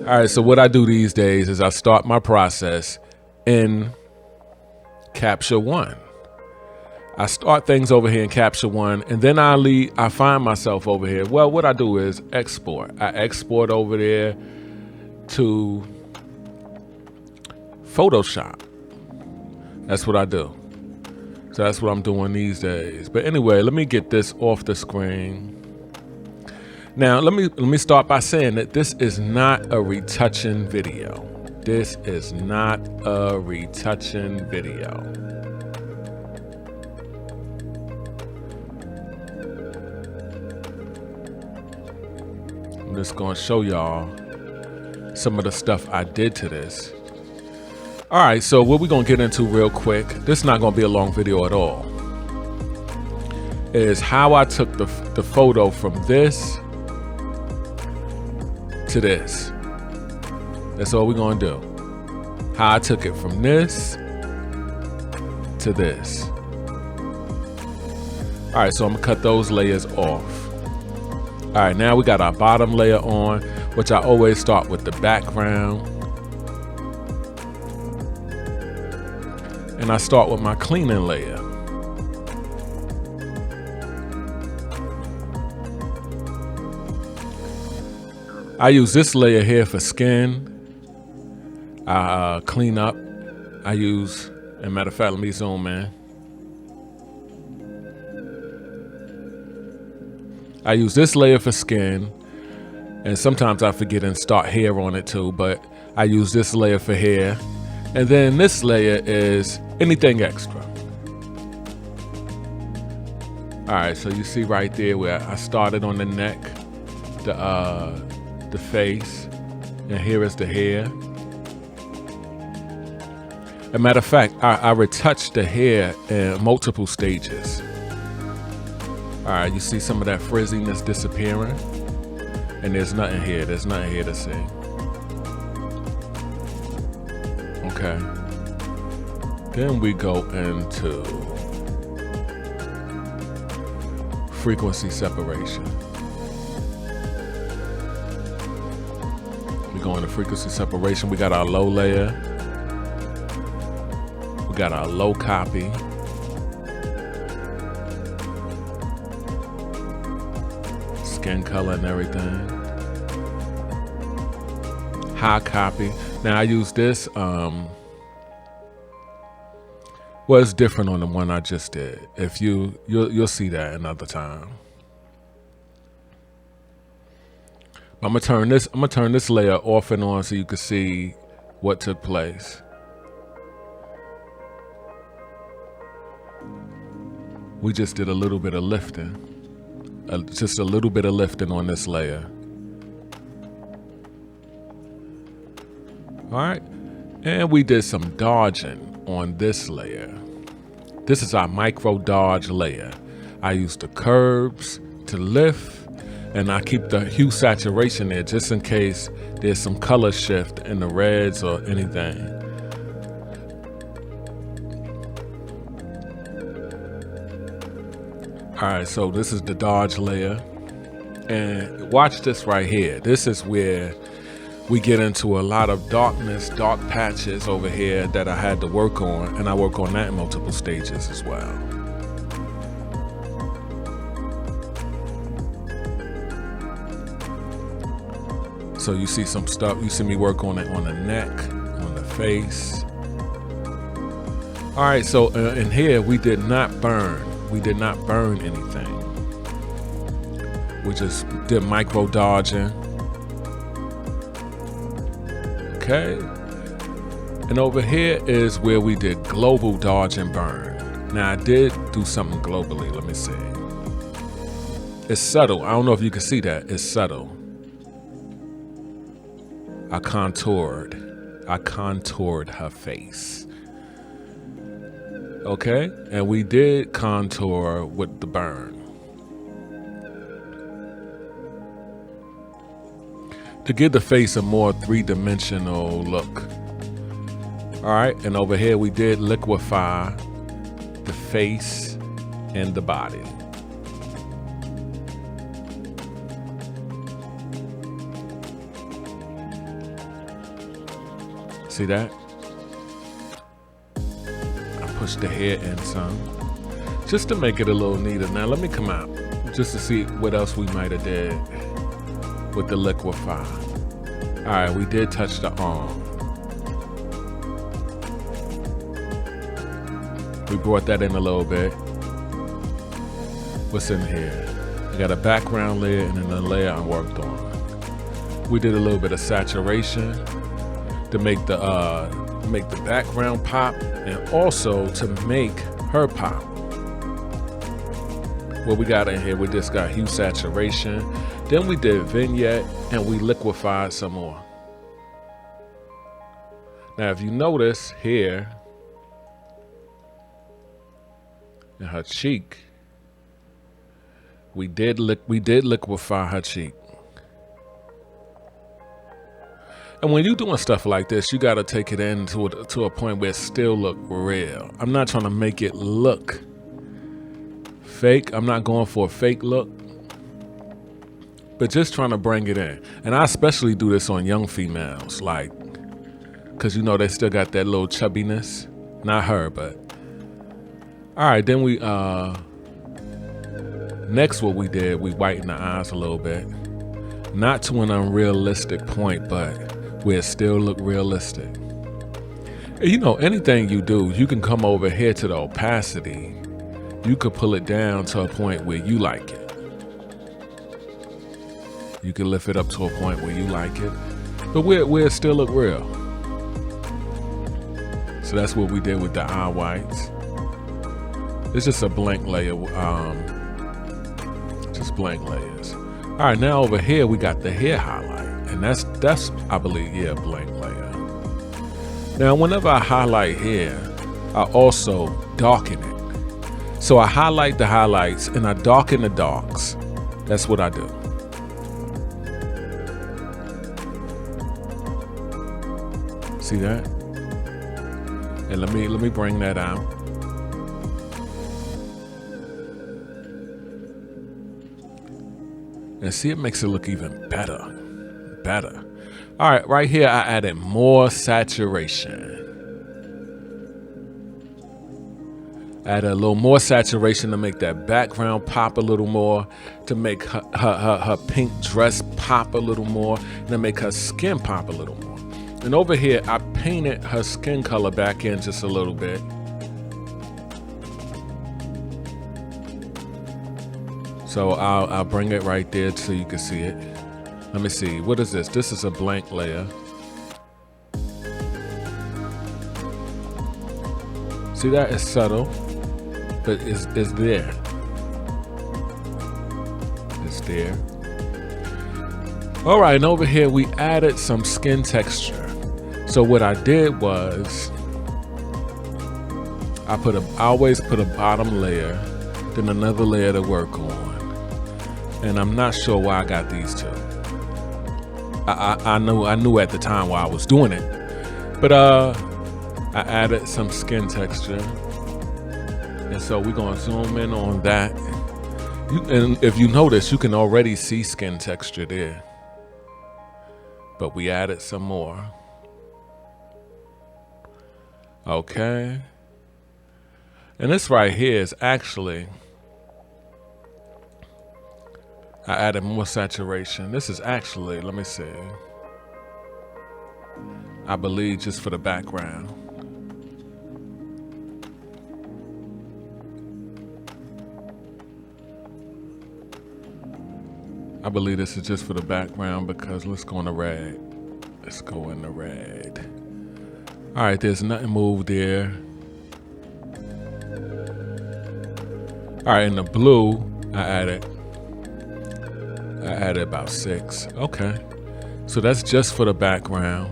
All right, so what I do these days is I start my process in Capture One. I start things over here in Capture One, and then I find myself over here. Well, what I do is export. I export over there to Photoshop. That's what I do. So that's what I'm doing these days. But anyway, let me get this off the screen. Now, let me start by saying that this is not a retouching video. This is not a retouching video. I'm just gonna show y'all some of the stuff I did to this. All right, so what we're gonna get into real quick, this is not gonna be a long video at all, is how I took the photo from this to this. That's all we're gonna do. How I took it from this to this. All right, so I'm gonna cut those layers off. All right, now we got our bottom layer on, which I always start with the background. And I start with my cleaning layer. I use this layer here for skin. I clean up. I use, as a matter of fact, let me zoom in. I use this layer for skin, and sometimes I forget and start hair on it too, but I use this layer for hair. And then this layer is anything extra. All right, so you see right there where I started on the neck, the face, and here is the hair. As a matter of fact, I retouched the hair in multiple stages. All right, you see some of that frizziness disappearing, and there's nothing here. There's nothing here to see. Okay. Then we go into frequency separation. We go into frequency separation. We got our low layer. We got our low copy. Skin color and everything. High copy. Now I use this, well, it's different on the one I just did. If you'll see that another time. I'm gonna turn this layer off and on so you can see what took place. We just did a little bit of lifting. Just a little bit of lifting on this layer. All right, and we did some dodging on this layer. This is our micro dodge layer. I use the curves to lift, and I keep the hue saturation there just in case there's some color shift in the reds or anything. All right, so this is the dodge layer, and watch this right here. This is where we get into a lot of darkness, dark patches over here that I had to work on, and I work on that in multiple stages as well. So you see some stuff, you see me work on it on the neck, on the face. All right, so in here, we did not burn. We did not burn anything. We just did micro dodging. Okay. And over here is where we did global dodge and burn. Now I did do something globally. Let me see. It's subtle. I don't know if you can see that. It's subtle. I contoured her face. Okay, and we did contour with the burn. To give the face a more three-dimensional look. All right, and over here we did liquefy the face and the body. See that? I pushed the hair in some, just to make it a little neater. Now let me come out, just to see what else we might have did with the liquify. All right, we did touch the arm. We brought that in a little bit. What's in here? I got a background layer and then a layer I worked on. We did a little bit of saturation to make the background pop, and also to make her pop. What we got in here, we just got hue saturation. Then we did vignette and we liquefied some more. Now, if you notice here in her cheek, we did liquefy her cheek. And when you're doing stuff like this, you got to take it in to a point where it still look real. I'm not trying to make it look fake. I'm not going for a fake look, but just trying to bring it in. And I especially do this on young females, like, because you know they still got that little chubbiness. Not her, but. All right, then we, next what we did, we whitened the eyes a little bit. Not to an unrealistic point, but where it still look realistic. And you know, anything you do, you can come over here to the opacity. You could pull it down to a point where you like it. You can lift it up to a point where you like it, but where it still look real. So that's what we did with the eye whites. It's just a blank layer, just blank layers. All right, now over here we got the hair highlight, and that's I believe, yeah, a blank layer. Now whenever I highlight here, I also darken it. So I highlight the highlights and I darken the darks. That's what I do. See that? And let me bring that out. And see, it makes it look even better. All right, right here I added more saturation. Add a little more saturation to make that background pop a little more, to make her pink dress pop a little more, and to make her skin pop a little more. And over here, I painted her skin color back in just a little bit. So I'll bring it right there so you can see it. Let me see, what is this? This is a blank layer. See that? It's subtle, but it's there. It's there. All right, and over here we added some skin texture. So what I did was, I always put a bottom layer, then another layer to work on. And I'm not sure why I got these two. I knew at the time why I was doing it, but I added some skin texture, and so we're gonna zoom in on that. And if you notice, you can already see skin texture there, but we added some more. Okay, and this right here is actually, I added more saturation. This is actually, let me see, I believe just for the background. I believe this is just for the background, because let's go in the red. Let's go in the red. All right, there's nothing moved there. All right, in the blue, I added about 6. Okay, so that's just for the background.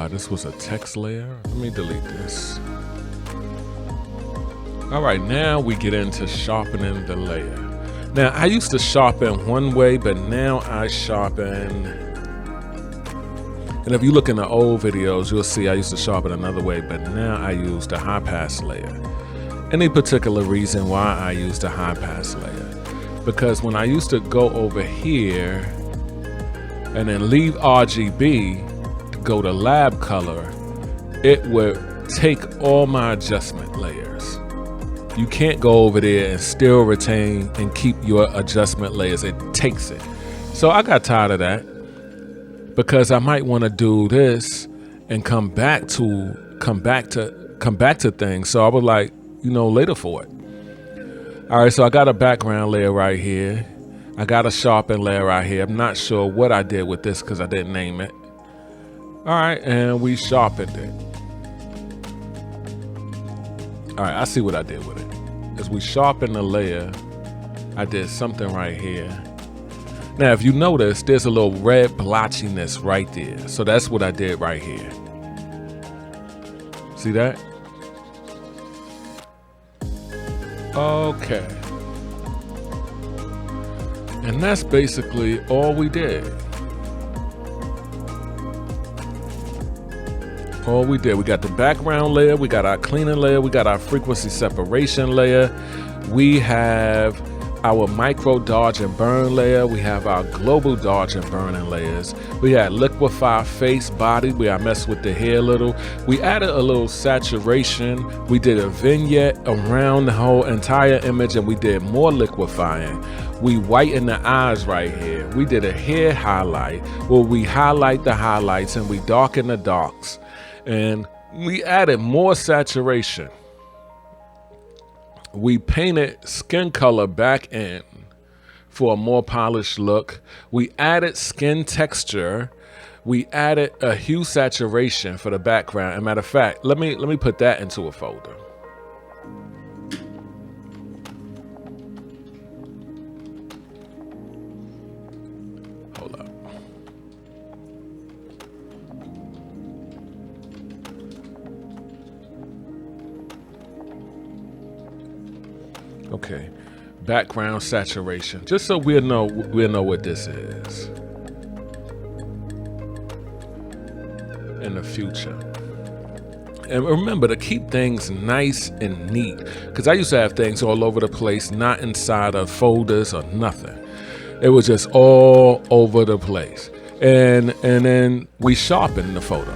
This was a text layer. Let me delete this. All right, now we get into sharpening the layer. Now, I used to sharpen one way, but now I sharpen, and if you look in the old videos, you'll see I used to sharpen another way, but now I use the high pass layer. Any particular reason why I use the high pass layer? because when I used to go over here and then leave RGB to go to lab color, it would take all my adjustment layers. You can't go over there and still retain and keep your adjustment layers. It takes it. So I got tired of that, because I might want to do this and come back to things. So I was like, later for it. All right, so I got a background layer right here. I got a sharpen layer right here. I'm not sure what I did with this because I didn't name it. All right, and we sharpened it. All right, I see what I did with it. As we sharpen the layer, I did something right here. Now, if you notice, there's a little red blotchiness right there. So that's what I did right here. See that? Okay. And that's basically all we did. We got the background layer, we got our cleaning layer, we got our frequency separation layer, we have our micro dodge and burn layer, we have our global dodge and burning layers, we had liquefy face, body, where I messed with the hair a little, we added a little saturation, we did a vignette around the whole entire image, and we did more liquefying. We whitened the eyes right here. We did a hair highlight where we highlight the highlights and we darken the darks. And we added more saturation. We painted skin color back in for a more polished look. We added skin texture. We added a hue saturation for the background. As a matter of fact, let me put that into a folder. Hold up. Okay, background saturation, just so we'll know what this is in the future. And remember to keep things nice and neat, because I used to have things all over the place, not inside of folders or nothing. It was just all over the place. And then we sharpened the photo.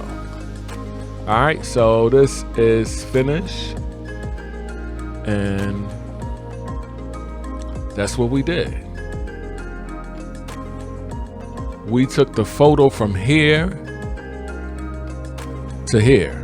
All right, so this is finished, and that's what we did. We took the photo from here to here.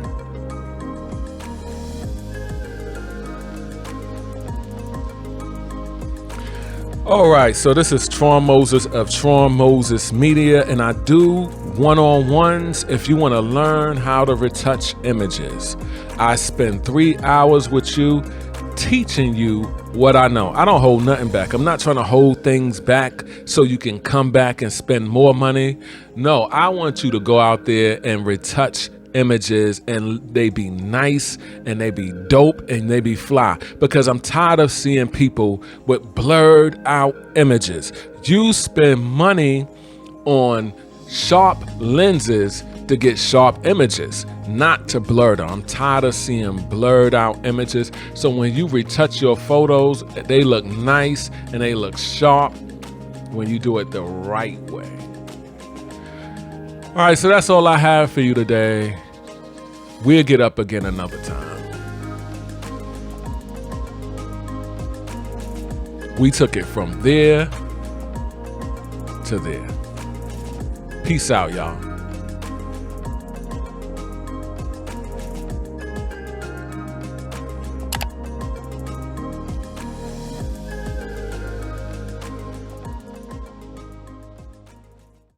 All right, so this is Tron Moses of Tron Moses Media, and I do one-on-ones if you want to learn how to retouch images. I spend 3 hours with you teaching you what I know. I don't hold nothing back. I'm not trying to hold things back so you can come back and spend more money. No, I want you to go out there and retouch images, and they be nice and they be dope and they be fly, because I'm tired of seeing people with blurred out images. You spend money on sharp lenses to get sharp images, not to blur them. I'm tired of seeing blurred out images. So when you retouch your photos, they look nice and they look sharp when you do it the right way. All right, so that's all I have for you today. We'll get up again another time. We took it from there to there. Peace out, y'all.